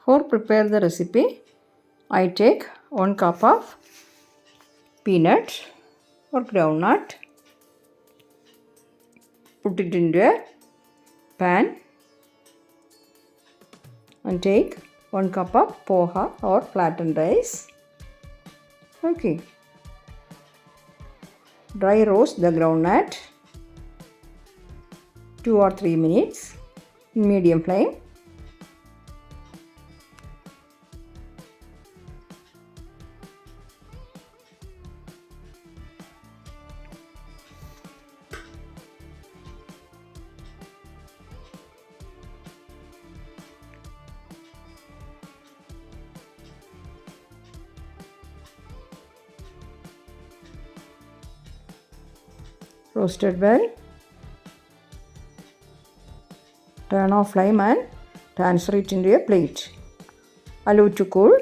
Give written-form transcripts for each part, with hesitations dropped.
For prepare the recipe, I take 1 cup of peanut or groundnut, put it into a pan and take 1 cup of poha or flattened rice. Okay. Dry roast the groundnut 2 or 3 minutes in medium flame. Roasted well. Turn off flame and transfer it into a plate. Allow to cool.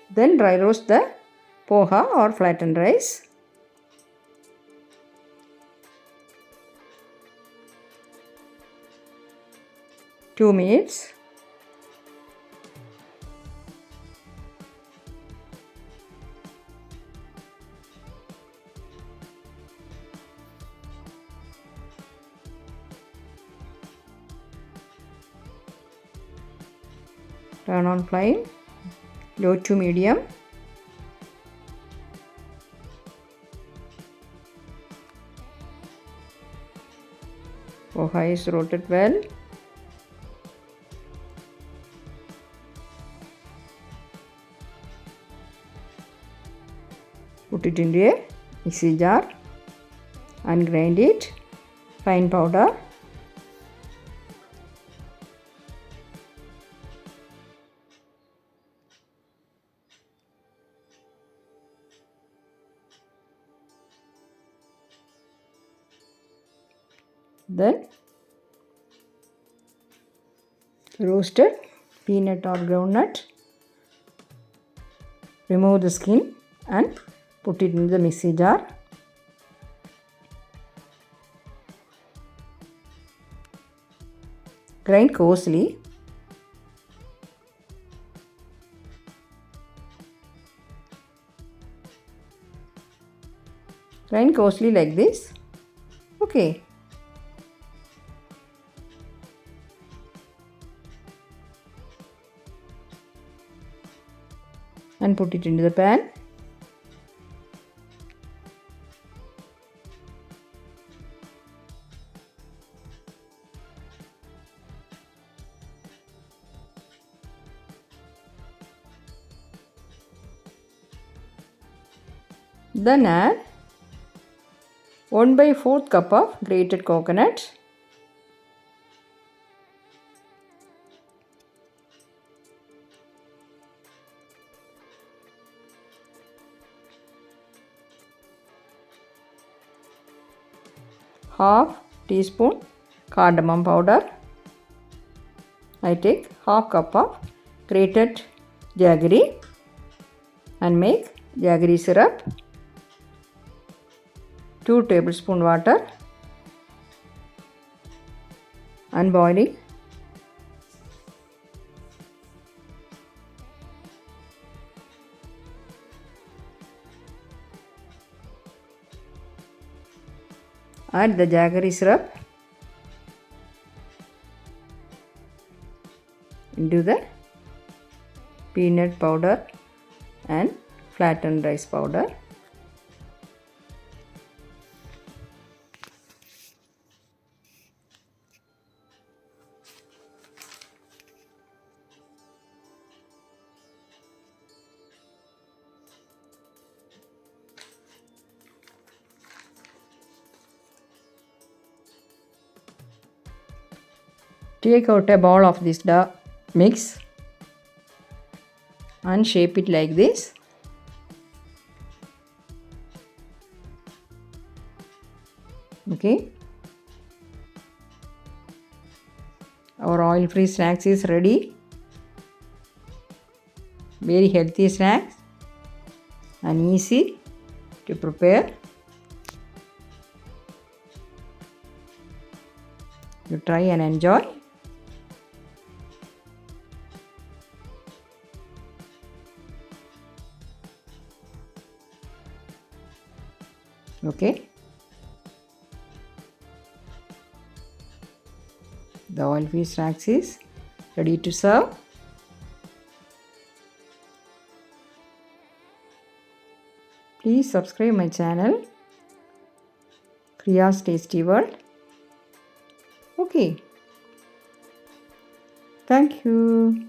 Then dry roast the poha or flattened rice. Two minutes. Turn on flame, low to medium. Poha is roasted well. Put it into a mixie jar and grind it fine powder. Then roasted peanut or groundnut. Remove the skin and put it in the mixie jar. Grind coarsely. Grind coarsely like this. Okay. And put it into the pan. Then add 1/4 cup of grated coconut. Half teaspoon cardamom powder. I take half cup of grated jaggery and make jaggery syrup. 2 tablespoon water and boiling. Add the jaggery syrup into the peanut powder and flattened rice powder. Take out a ball of this mix and shape it like this. Okay. Our oil-free snacks is ready. Very healthy snacks and easy to prepare. You try and enjoy. Okay. The oil-free snacks is ready to serve. Please subscribe my channel, Kriya's Tasty World. Okay. Thank you.